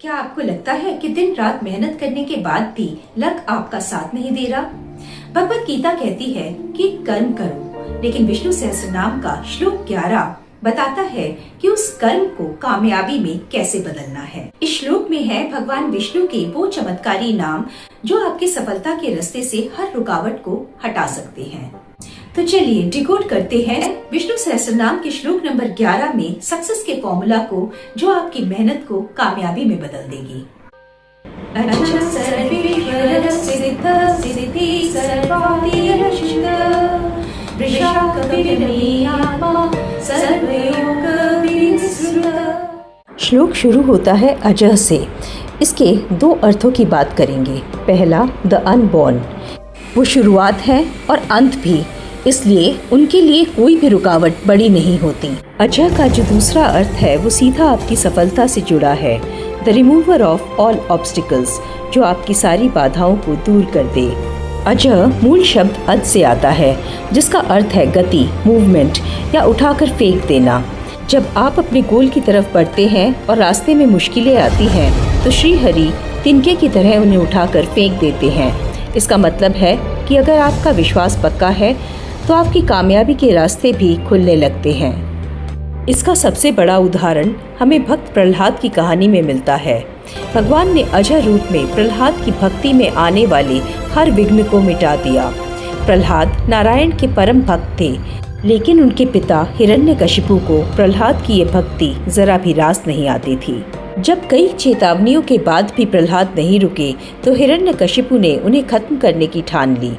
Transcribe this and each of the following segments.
क्या आपको लगता है कि दिन रात मेहनत करने के बाद भी लक आपका साथ नहीं दे रहा? भगवत गीता कहती है कि कर्म करो, लेकिन विष्णु सहस्त्रनाम का श्लोक 11 बताता है कि उस कर्म को कामयाबी में कैसे बदलना है। इस श्लोक में है भगवान विष्णु के वो चमत्कारी नाम जो आपकी सफलता के रास्ते से हर रुकावट को हटा सकते हैं। तो चलिए डिकोड करते हैं विष्णु सहस्त्रनाम के श्लोक नंबर 11 में सक्सेस के फॉर्मूला को, जो आपकी मेहनत को कामयाबी में बदल देगी। श्लोक शुरू होता है अजह से। इसके दो अर्थों की बात करेंगे। पहला, द अनबॉर्न, वो शुरुआत है और अंत भी, इसलिए उनके लिए कोई भी रुकावट बड़ी नहीं होती। अजह का जो दूसरा अर्थ है वो सीधा आपकी सफलता से जुड़ा है। The remover of all obstacles, जो आपकी सारी बाधाओं को दूर कर दे। अजह मूल शब्द अज से आता है, जिसका अर्थ है गति, मूवमेंट या उठाकर फेंक देना। जब आप अपने गोल की तरफ बढ़ते हैं और रास्ते में मुश्किलें आती हैं, तो श्री हरि तिनके की तरह उन्हें उठाकर फेंक देते हैं। इसका मतलब है कि अगर आपका विश्वास पक्का है तो आपकी कामयाबी के रास्ते भी खुलने लगते हैं। इसका सबसे बड़ा उदाहरण हमें भक्त प्रहलाद की कहानी में मिलता है। भगवान ने अजह रूप में प्रहलाद की भक्ति में आने वाले हर विघ्न को मिटा दिया। प्रहलाद नारायण के परम भक्त थे, लेकिन उनके पिता हिरण्यकशिपु को प्रहलाद की ये भक्ति जरा भी रास नहीं आती थी। जब कई चेतावनियों के बाद भी प्रहलाद नहीं रुके, तो हिरण्यकशिपु ने उन्हें खत्म करने की ठान ली।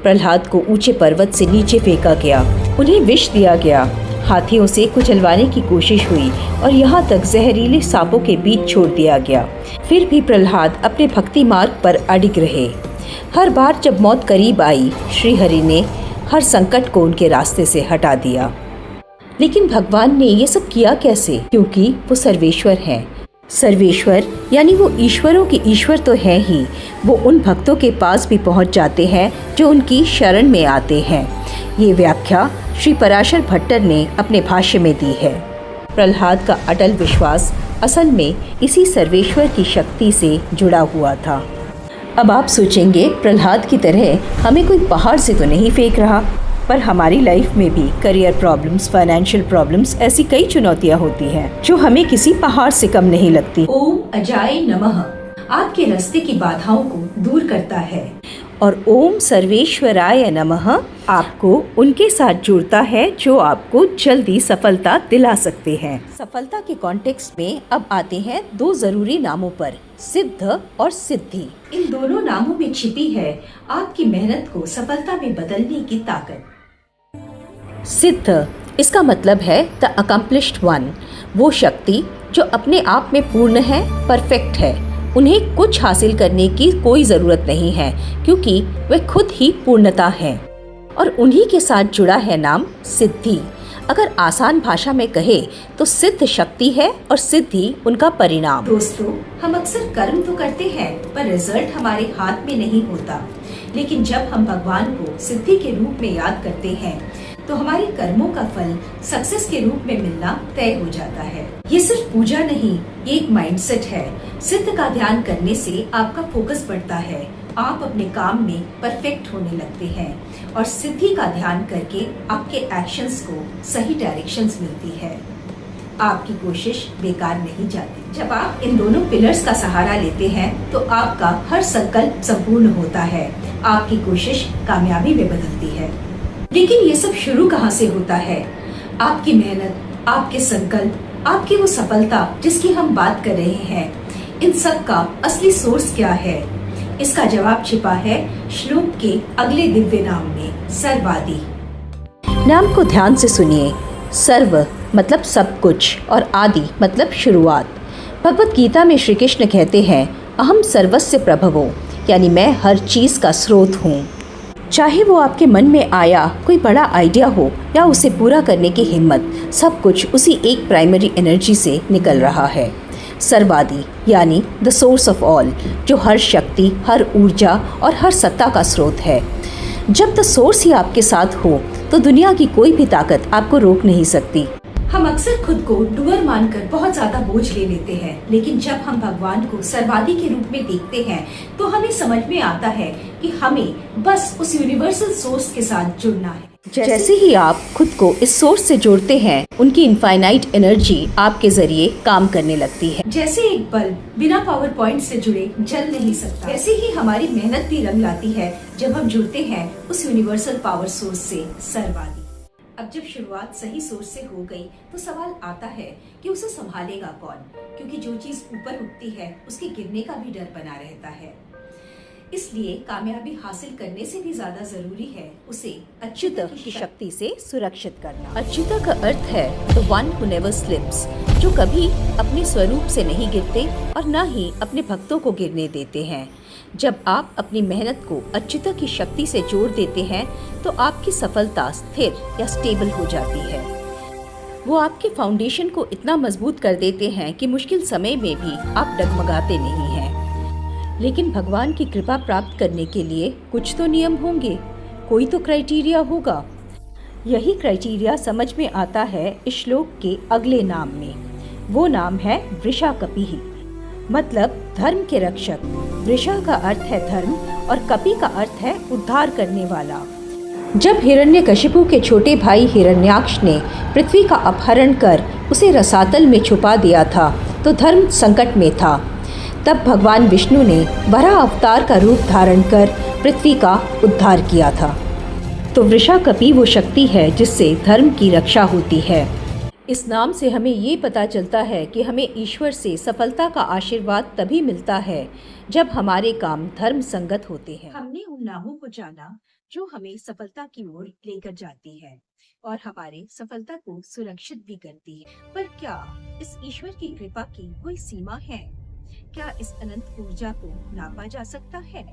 प्रहलाद को ऊंचे पर्वत से नीचे फेंका गया, उन्हें विष दिया गया, हाथियों से कुचलवाने की कोशिश हुई और यहाँ तक जहरीले सांपों के बीच छोड़ दिया गया। फिर भी प्रहलाद अपने भक्ति मार्ग पर अडिग रहे। हर बार जब मौत करीब आई, श्री हरि ने हर संकट को उनके रास्ते से हटा दिया। लेकिन भगवान ने ये सब किया कैसे? क्योंकि वो सर्वेश्वर हैं। सर्वेश्वर यानी वो ईश्वरों के ईश्वर तो हैं ही, वो उन भक्तों के पास भी पहुंच जाते हैं जो उनकी शरण में आते हैं। ये व्याख्या श्री पराशर भट्टर ने अपने भाष्य में दी है। प्रहलाद का अटल विश्वास असल में इसी सर्वेश्वर की शक्ति से जुड़ा हुआ था। अब आप सोचेंगे, प्रहलाद की तरह हमें कोई पहाड़ से तो नहीं फेंक रहा, पर हमारी लाइफ में भी करियर प्रॉब्लम्स, फाइनेंशियल प्रॉब्लम्स, ऐसी कई चुनौतियाँ होती हैं जो हमें किसी पहाड़ से कम नहीं लगती। ओम अजाय नमः आपके रास्ते की बाधाओं को दूर करता है, और ओम सर्वेश्वराय नमः आपको उनके साथ जुड़ता है जो आपको जल्दी सफलता दिला सकते हैं। सफलता के कॉन्टेक्स्ट में अब आते हैं दो जरूरी नामों पर, सिद्ध और सिद्धि। इन दोनों नामों में छिपी है आपकी मेहनत को सफलता में बदलने की ताकत। सिद्ध, इसका मतलब है द अकम्प्लिश्ड वन, वो शक्ति जो अपने आप में पूर्ण है, परफेक्ट है। उन्हें कुछ हासिल करने की कोई ज़रूरत नहीं है, क्योंकि वे खुद ही पूर्णता हैं। और उन्हीं के साथ जुड़ा है नाम सिद्धि। अगर आसान भाषा में कहे तो सिद्ध शक्ति है और सिद्धि उनका परिणाम। दोस्तों, हम अक्सर कर्म तो करते हैं, पर रिजल्ट हमारे हाथ में नहीं होता। लेकिन जब हम भगवान को सिद्धि के रूप में याद करते हैं, तो हमारे कर्मों का फल सक्सेस के रूप में मिलना तय हो जाता है। ये सिर्फ पूजा नहीं, ये एक माइंडसेट है। सिद्ध का ध्यान करने से आपका फोकस बढ़ता है, आप अपने काम में परफेक्ट होने लगते हैं, और सिद्धि का ध्यान करके आपके एक्शंस को सही डायरेक्शंस मिलती है। आपकी कोशिश बेकार नहीं जाती। जब आप इन दोनों पिलर्स का सहारा लेते हैं, तो आपका हर संकल्प संपूर्ण होता है, आपकी कोशिश कामयाबी में बदलती है। लेकिन ये सब शुरू कहाँ से होता है? आपकी मेहनत, आपके संकल्प, आपकी वो सफलता जिसकी हम बात कर रहे हैं, इन सब का असली सोर्स क्या है? इसका जवाब छिपा है श्लोक के अगले दिव्य नाम में, सर्वादि। नाम को ध्यान से सुनिए। सर्व मतलब सब कुछ और आदि मतलब शुरुआत। भगवत गीता में श्री कृष्ण कहते हैं, अहम सर्वस्य प्रभवो, यानी मैं हर चीज का स्रोत हूँ। चाहे वो आपके मन में आया कोई बड़ा आइडिया हो या उसे पूरा करने की हिम्मत, सब कुछ उसी एक प्राइमरी एनर्जी से निकल रहा है। सर्वादि यानी द सोर्स ऑफ ऑल, जो हर शक्ति, हर ऊर्जा और हर सत्ता का स्रोत है। जब द सोर्स ही आपके साथ हो, तो दुनिया की कोई भी ताकत आपको रोक नहीं सकती। हम अक्सर खुद को डूअर मानकर बहुत ज्यादा बोझ ले लेते हैं, लेकिन जब हम भगवान को सर्ववादी के रूप में देखते हैं तो हमें समझ में आता है कि हमें बस उस यूनिवर्सल सोर्स के साथ जुड़ना है। जैसे ही आप खुद को इस सोर्स से जोड़ते हैं, उनकी इनफाइनाइट एनर्जी आपके जरिए काम करने लगती है। जैसे एक बल्ब बिना पावर पॉइंट से जुड़े जल नहीं सकता, ऐसे ही हमारी मेहनत भी रंग लाती है जब हम जुड़ते हैं उस यूनिवर्सल पावर सोर्स से, सर्ववादी। अब जब शुरुआत सही सोर्स से हो गई तो सवाल आता है कि उसे संभालेगा कौन, क्योंकि जो चीज ऊपर उठती है उसके गिरने का भी डर बना रहता है। इसलिए कामयाबी हासिल करने से भी ज्यादा जरूरी है उसे अच्युत की शक्ति से सुरक्षित करना। अच्युत का अर्थ है the one who never slips, जो कभी अपने स्वरूप से नहीं गिरते और न ही अपने भक्तों को गिरने देते हैं। जब आप अपनी मेहनत को अच्युत की शक्ति से जोड़ देते हैं तो आपकी सफलता स्थिर या स्टेबल हो जाती है। वो आपके फाउंडेशन को इतना मजबूत कर देते हैं कि मुश्किल समय में भी आप डगमगाते नहीं हैं। लेकिन भगवान की कृपा प्राप्त करने के लिए कुछ तो नियम होंगे, कोई तो क्राइटेरिया होगा। यही क्राइटेरिया समझ में आता है इस श्लोक के अगले नाम में। वो नाम है वृषाकपिः, मतलब धर्म के रक्षक। वृषा का अर्थ है धर्म और कपि का अर्थ है उद्धार करने वाला। जब हिरण्यकशिपु के छोटे भाई हिरण्याक्ष ने पृथ्वी का अपहरण कर उसे रसातल में छुपा दिया था तो धर्म संकट में था। तब भगवान विष्णु ने वराह अवतार का रूप धारण कर पृथ्वी का उद्धार किया था। तो वृषाकपि वो शक्ति है जिससे धर्म की रक्षा होती है। इस नाम से हमें ये पता चलता है कि हमें ईश्वर से सफलता का आशीर्वाद तभी मिलता है जब हमारे काम धर्म संगत होते हैं। हमने उन नामों को जाना जो हमें सफलता की ओर लेकर जाती है और हमारे सफलता को सुरक्षित भी करती है। पर क्या इस ईश्वर की कृपा की कोई सीमा है? क्या इस अनंत ऊर्जा को नापा जा सकता है?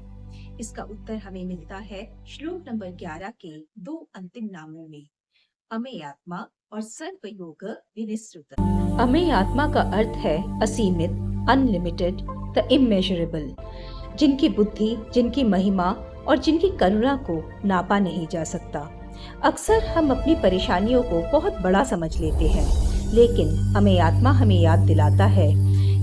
इसका उत्तर हमें मिलता है श्लोक नंबर 11 के दो अंतिम नामों में, अमेय आत्मा और सर्वयोग विनिश्रुत। अमेय आत्मा का अर्थ है असीमित, अनलिमिटेड, द इमेजरेबल, जिनकी बुद्धि, जिनकी महिमा और जिनकी करुणा को नापा नहीं जा सकता। अक्सर हम अपनी परेशानियों को बहुत बड़ा समझ लेते हैं, लेकिन अमेय आत्मा हमें याद दिलाता है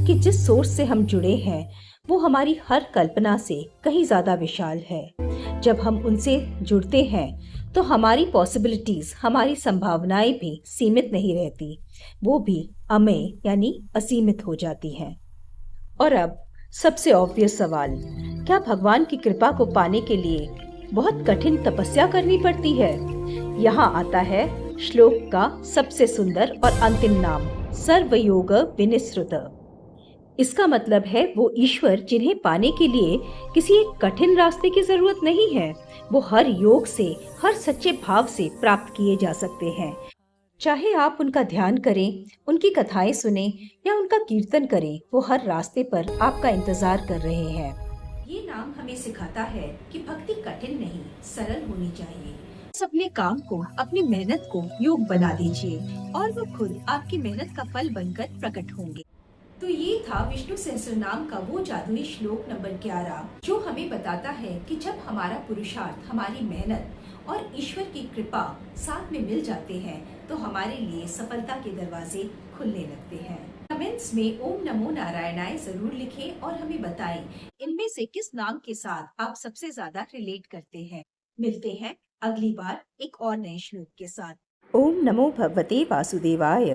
कि जिस सोर्स से हम जुड़े हैं वो हमारी हर कल्पना से कहीं ज्यादा विशाल है। जब हम उनसे जुड़ते हैं तो हमारी पॉसिबिलिटीज, हमारी संभावनाएं भी सीमित नहीं रहती, वो भी अमेय यानी असीमित हो जाती हैं। और अब सबसे ऑब्वियस सवाल, क्या भगवान की कृपा को पाने के लिए बहुत कठिन तपस्या करनी पड़ती है? यहाँ आता है श्लोक का सबसे सुंदर और अंतिम नाम, सर्वयोग विनिश्रुत। इसका मतलब है वो ईश्वर जिन्हें पाने के लिए किसी एक कठिन रास्ते की जरूरत नहीं है, वो हर योग से, हर सच्चे भाव से प्राप्त किए जा सकते हैं। चाहे आप उनका ध्यान करें, उनकी कथाएं सुने या उनका कीर्तन करें, वो हर रास्ते पर आपका इंतजार कर रहे हैं। ये नाम हमें सिखाता है कि भक्ति कठिन नहीं, सरल होनी चाहिए। अपने काम को, अपनी मेहनत को योग बना दीजिए और वो खुद आपकी मेहनत का फल बनकर प्रकट होंगे। तो ये था विष्णु सहस्त्रनाम का वो जादुई श्लोक नंबर 11, जो हमें बताता है कि जब हमारा पुरुषार्थ, हमारी मेहनत और ईश्वर की कृपा साथ में मिल जाते हैं तो हमारे लिए सफलता के दरवाजे खुलने लगते हैं। कमेंट्स में ओम नमो नारायणाय जरूर लिखें और हमें बताएं इनमें से किस नाम के साथ आप सबसे ज्यादा रिलेट करते हैं। मिलते हैं अगली बार एक और नए श्लोक के साथ। ओम नमो भगवते वासुदेवाय।